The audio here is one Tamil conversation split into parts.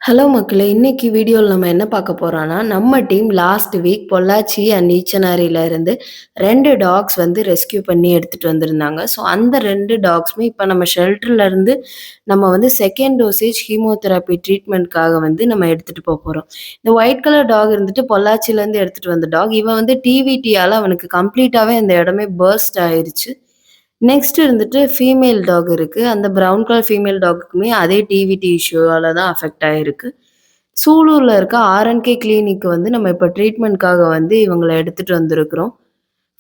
ஹலோ மக்களே! இன்னைக்கு வீடியோல நம்ம என்ன பார்க்க போறோம்னா, நம்ம team last week Pollachi and ஈச்சனாரில இருந்து 2 டாக்ஸ் வந்து ரெஸ்க்யூ பண்ணி எடுத்துட்டு வந்திருந்தாங்க. ஸோ அந்த 2 டாக்ஸுமே இப்ப நம்ம ஷெல்டர்ல இருந்து நம்ம வந்து செகண்ட் டோசேஜ் கீமோதெரபி ட்ரீட்மெண்ட்காக வந்து நம்ம எடுத்துட்டு போறோம். இந்த ஒயிட் கலர் டாக் இருந்துட்டு பொள்ளாச்சிலேருந்து எடுத்துட்டு வந்த டாக். இவன் வந்து டிவிடியால அவனுக்கு கம்ப்ளீட்டாவே அந்த இடமே பர்ஸ்ட் ஆயிருச்சு. நெக்ஸ்ட் இருந்துட்டு ஃபீமேல் டாக் இருக்கு. அந்த ப்ரவுன் கலர் ஃபீமேல் டாக்குக்குமே அதே டிவிடி இஷ்யூவால தான் அஃபெக்ட் ஆயிருக்கு. சூலூர்ல இருக்க ஆர்என்கே கிளினிக் வந்து நம்ம இப்ப ட்ரீட்மெண்ட்காக வந்து இவங்கள எடுத்துட்டு வந்திருக்கிறோம்.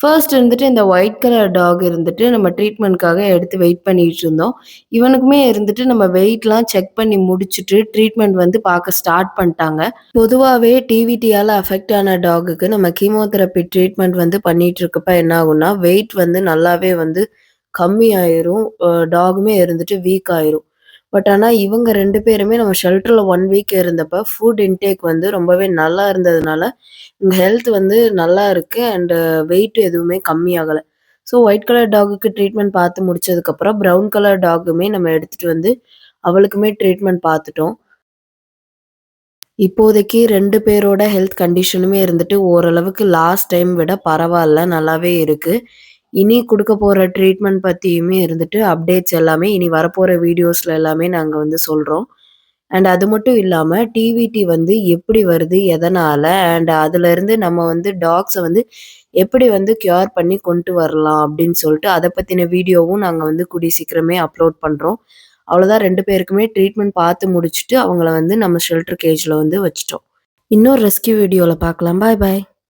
ஃபர்ஸ்ட் இருந்துட்டு இந்த ஒயிட் கலர் டாக் இருந்துட்டு நம்ம ட்ரீட்மெண்ட்காக எடுத்து வெயிட் பண்ணிட்டு இருந்தோம். இவனுக்குமே இருந்துட்டு நம்ம வெயிட்லாம் செக் பண்ணி முடிச்சுட்டு ட்ரீட்மெண்ட் வந்து பார்க்க ஸ்டார்ட் பண்ணிட்டாங்க. பொதுவாவே டிவிடியால அஃபெக்ட் ஆன டாகுக்கு நம்ம கீமோதெரபி ட்ரீட்மெண்ட் வந்து பண்ணிட்டு இருக்கப்ப என்ன ஆகும்னா, வெயிட் வந்து நல்லாவே வந்து கம்மியாயிரும். டாகுமே இருந்துட்டு வீக் ஆயிரும். பட் ஆனா இவங்க 2 பேருமே நம்ம ஷெல்டர்ல 1 வீக் இருந்தப்ப ஃபுட் இன்டேக் வந்து ரொம்பவே நல்லா இருந்ததுனால, இவங்க ஹெல்த் வந்து நல்லா இருக்கு அண்ட் வெயிட் எதுவுமே கம்மியாகல. ஸோ ஒயிட் கலர் டாகுக்கு ட்ரீட்மெண்ட் பார்த்து முடிச்சதுக்கப்புறம், ப்ரவுன் கலர் டாகுமே நம்ம எடுத்துட்டு வந்து அவளுக்குமே ட்ரீட்மெண்ட் பார்த்துட்டோம். இப்போதைக்கு 2 பேரோட ஹெல்த் கண்டிஷனுமே இருந்துட்டு ஓரளவுக்கு லாஸ்ட் டைம் விட பரவால்ல. நல்லாவே இருக்கு. இனி குடுக்க போற ட்ரீட்மெண்ட் பத்தியுமே இருந்துட்டு அப்டேட்ஸ் எல்லாமே இனி வரப்போற வீடியோஸ்ல எல்லாமே நாங்க வந்து சொல்றோம். அண்ட் அது மட்டும் இல்லாம டிவிடி வந்து எப்படி வருது? எதனால? அண்ட் அதுலருந்து நம்ம வந்து டாக்ஸ வந்து எப்படி வந்து கியூர் பண்ணி கொண்டு வரலாம்? அப்படின்னு சொல்லிட்டு அத பத்தின வீடியோவும் நாங்க வந்து கூடிய சீக்கிரமே அப்லோட் பண்றோம். அவ்வளோதான் 2 பேருக்குமே ட்ரீட்மெண்ட் பார்த்து முடிச்சுட்டு, அவங்கள வந்து நம்ம ஷெல்டர் கேஜ்ல வந்து வச்சுட்டோம். இன்னொரு ரெஸ்க்யூ வீடியோல பார்க்கலாம். பாய் பாய்.